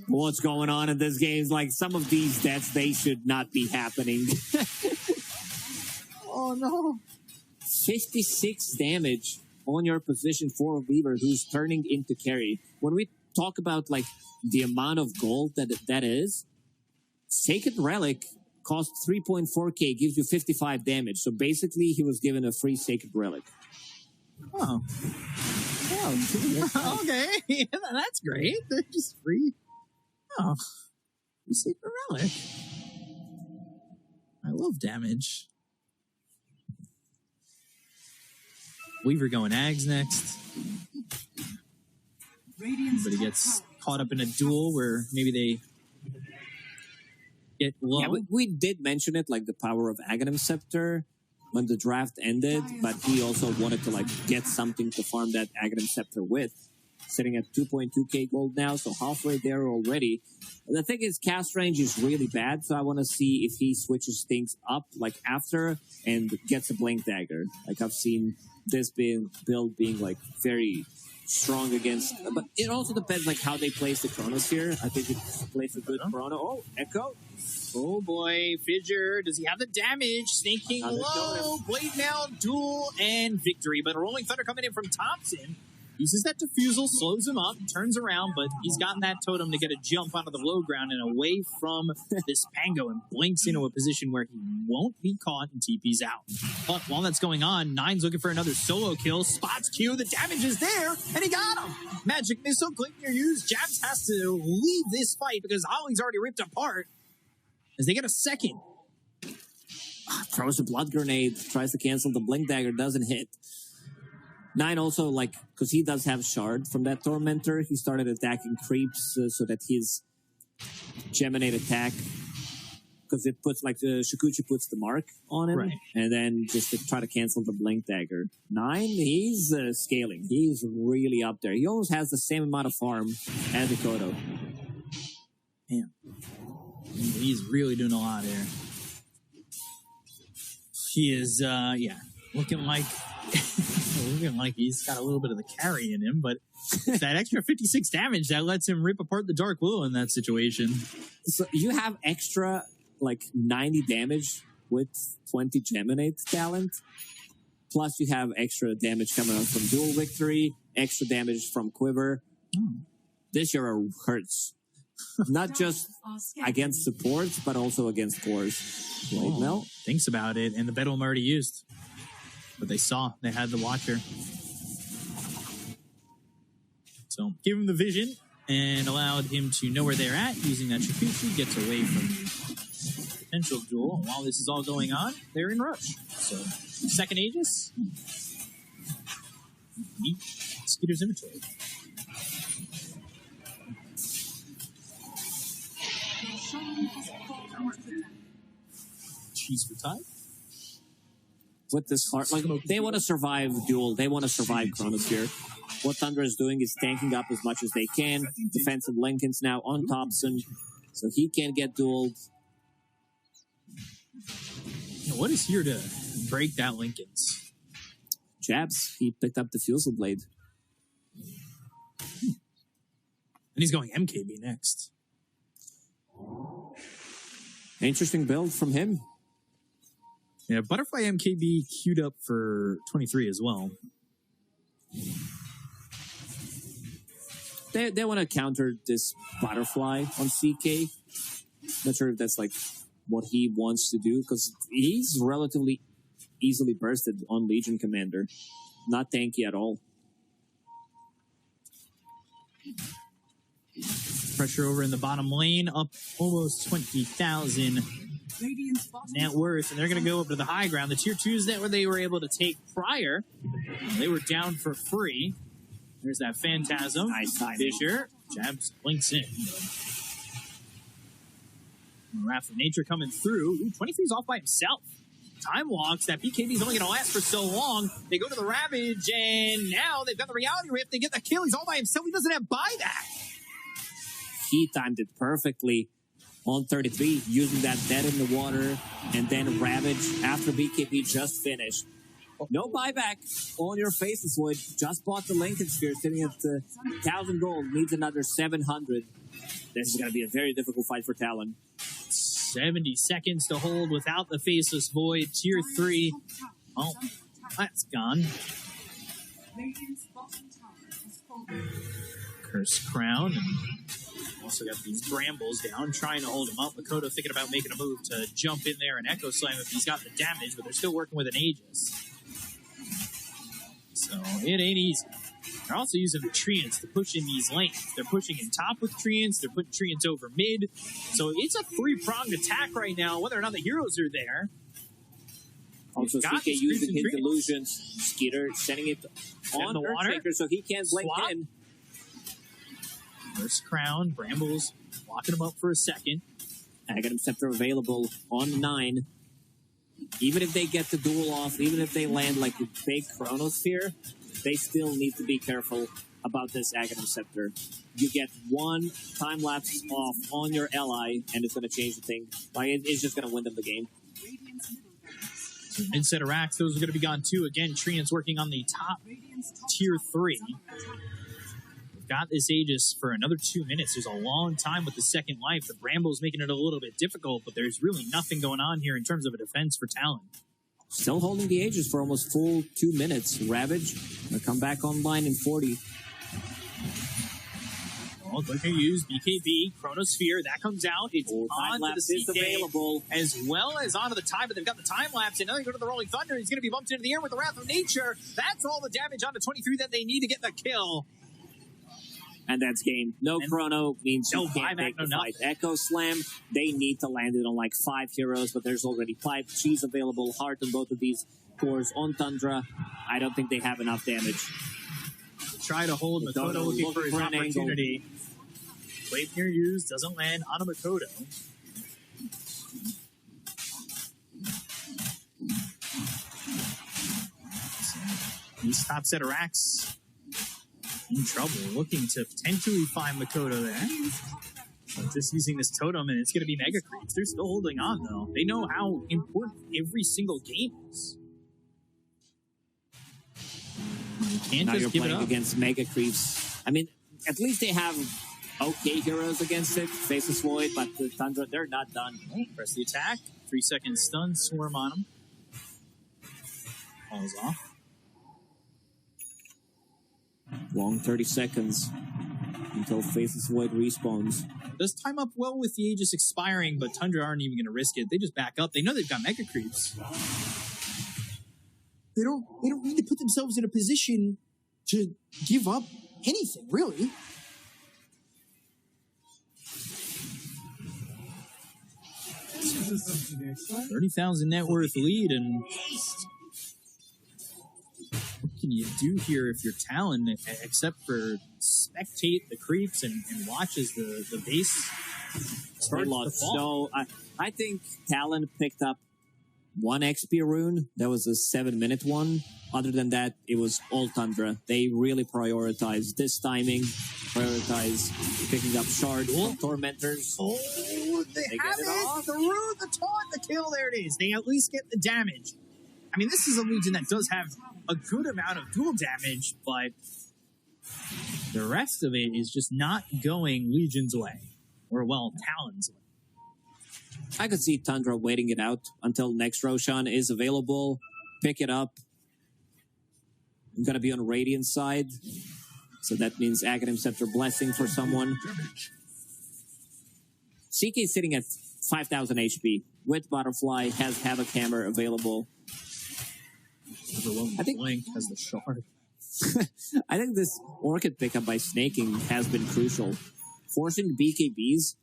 What's going on in this game? Like, some of these deaths, they should not be happening. Oh, no. 56 damage on your position for a Weaver who's turning into carry. When we talk about, like, the amount of gold that is, Sacred Relic costs 3.4k, gives you 55 damage. So basically, he was given a free Sacred Relic. Oh. Oh, okay. Yeah, that's great. They're just free. Oh. Sacred Relic. I love damage. Weaver going Ags next. But he gets caught up in a duel where maybe they get low. Yeah, we did mention it, like the power of Aghanim Scepter when the draft ended, but he also wanted to like get something to farm that Aghanim Scepter with. Sitting at 2.2k gold now, so halfway there already. The thing is, cast range is really bad, so I want to see if he switches things up like after and gets a Blink Dagger. Like I've seen this build being like very strong against, but it also depends like how they place the Chronos here. I think it plays a good Chrono. Oh, Echo. Oh boy, Fissure, does he have the damage? Sneaking low, Blade Mail, Duel, and Victory. But Rolling Thunder coming in from Topson. Uses that Diffusal, slows him up, turns around, but he's gotten that totem to get a jump onto the low ground and away from this Pango and blinks into a position where he won't be caught and TP's out. But while that's going on, 9's looking for another solo kill, spots Q, the damage is there, and he got him! Magic Missile, Gleipnir used, Jabs has to leave this fight because Ollie's already ripped apart as they get a second. Throws a Blood Grenade, tries to cancel the Blink Dagger, doesn't hit. 9 also, like, because he does have Shard from that Tormentor, he started attacking creeps so that his Geminate attack, because it puts, like, the Shikuchi puts the mark on him, and then just to try to cancel the Blink Dagger. 9, he's scaling. He's really up there. He almost has the same amount of farm as Mikoto. Man. He's really doing a lot here. He is, looking like he's got a little bit of the carry in him, but that extra 56 damage, that lets him rip apart the Dark Willow in that situation. So you have extra, like, 90 damage with 20 Geminate talent, plus you have extra damage coming out from Dual Victory, extra damage from Quiver. This hero hurts. Not just against supports, but also against cores. Blade Mail thinks about it, and the Bedlam already used. But they saw, they had the Watcher. So, give him the vision and allowed him to know where they're at using that Shikuchi, gets away from the potential duel. And while this is all going on, they're in rush. So, second Aegis. Meet Skeeter's inventory. Cheese for time. With this heart, like, they want to survive duel, they want to survive Chronos here. What Tundra is doing is tanking up as much as they can. Defensive Lincoln's now on Topson, so he can't get dueled. What is here to break that Lincoln's? Jabs, he picked up the Fusel Blade. And he's going MKB next. Interesting build from him. Yeah, Butterfly MKB queued up for 23 as well. They want to counter this Butterfly on CK. Not sure if that's like what he wants to do, because he's relatively easily bursted on Legion Commander. Not tanky at all. Pressure over in the bottom lane, up almost 20,000 net worth, and they're going to go up to the high ground. The tier 2s that they were able to take prior, they were down for free. There's that Phantasm. Nice Fissure. Jabs blinks in. Wrath of Nature coming through. Ooh, 23's off by himself. Time walks. That BKB's only going to last for so long. They go to the Ravage, and now they've got the Reality Rift. They get the kill. He's all by himself. He doesn't have buyback. He timed it perfectly on 33, using that dead in the water, and then Ravage after BKB just finished. No buyback on your faces, Void. Just bought the Lincoln Sphere, sitting at 1,000 gold. Needs another 700. This is going to be a very difficult fight for Talon. 70 seconds to hold without the Faceless Void. Tier 3. Oh, that's gone. Curse Crown. And also got these Brambles down, trying to hold him up. Makoto thinking about making a move to jump in there and Echo Slam if he's got the damage, but they're still working with an Aegis. So it ain't easy. They're also using the Treants to push in these lanes. They're pushing in top with Treants. They're putting Treants over mid. So it's a three-pronged attack right now, whether or not the heroes are there. Also, CK using his illusions. Skeeter sending it on the water so he can't blink in. First Crown, Brambles locking him up for a second. Aghanim Scepter available on 9. Even if they get the duel off, even if they land like a big Chronosphere, they still need to be careful about this Aghanim Scepter. You get one time lapse off on your ally, and it's going to change the thing. Like, it's just going to win them the game. Instead of racks, those are going to be gone too. Again, Treant's working on the top tier 3. We've got this Aegis for another 2 minutes. There's a long time with the second life. The Bramble's making it a little bit difficult, but there's really nothing going on here in terms of a defense for Talon. Still holding the Aegis for almost full 2 minutes. Ravage will come back online in 40. Well, going to use BKB, Chronosphere, that comes out. It's on to the CK, available, as well as onto the time, but they've got the time lapse, and now they go to the Rolling Thunder. He's going to be bumped into the air with the Wrath of Nature. That's all the damage onto 23 that they need to get the kill. And that's game. No chrono means no you can't buyback, make the no fight. Echo Slam, they need to land it on like 5 heroes, but there's already 5. She's available. Heart on both of these cores on Tundra. I don't think they have enough damage. Try to hold Makoto looking for his opportunity. Waveneer used, doesn't land on a Makoto. These top set of racks in trouble, looking to potentially find Makoto there. Just using this totem, and it's going to be Mega Creeps. They're still holding on, though. They know how important every single game is. You can't now just you're give playing it up against Mega Creeps. I mean, at least they have okay heroes against it. Faceless Void, but the Tundra, they're not done. Press the attack. 3 second stun, swarm on him. Falls off. Long 30 seconds until Faceless Void respawns. Does time up well with the Aegis expiring, but Tundra aren't even going to risk it. They just back up. They know they've got Mega Creeps. They don't need to put themselves in a position to give up anything, really. $30,000 net worth lead, and what can you do here if you're Talon, except for spectate the creeps and watch as the base starts to fall? So I think Talon picked up 1 XP rune. That was a 7-minute one. Other than that, it was all Tundra. They really prioritized this timing, prioritize picking up shards from Tormentors. Oh, they have it! The rune, the taunt, the kill, there it is. They at least get the damage. I mean, this is a Legion that does have a good amount of dual damage, but the rest of it is just not going Legion's way. Or, well, Talon's way. I could see Tundra waiting it out until next Roshan is available. Pick it up. I'm going to be on Radiant side. So that means Aghanim Scepter Blessing for someone. CK is sitting at 5,000 HP. With Butterfly, has Havoc Hammer available. I think Link has the shard. I think this Orchid pickup by snaking has been crucial. Forcing BKBs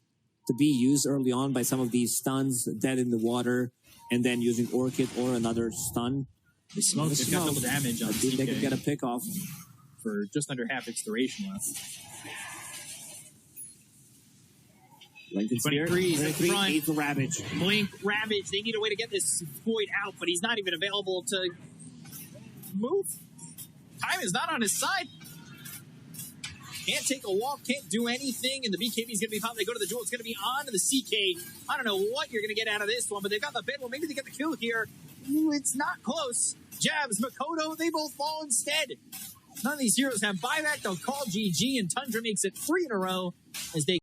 to be used early on by some of these stuns, dead in the water, and then using Orchid or another stun. They smoke, they've got double damage on CK. They could get a pick off. For just under half its duration left. Lincoln Spear. 23 is in front. Needs a Ravage. Blink, Ravage. They need a way to get this Void out, but he's not even available to move. Time is not on his side. Can't take a walk, can't do anything, and the BKB is going to be popped. They go to the duel. It's going to be on to the CK. I don't know what you're going to get out of this one, but they've got the bid. Well, maybe they get the kill here. Ooh, it's not close. Jabs, Makoto, they both fall instead. None of these heroes have buyback. They'll call GG, and Tundra makes it 3 in a row as they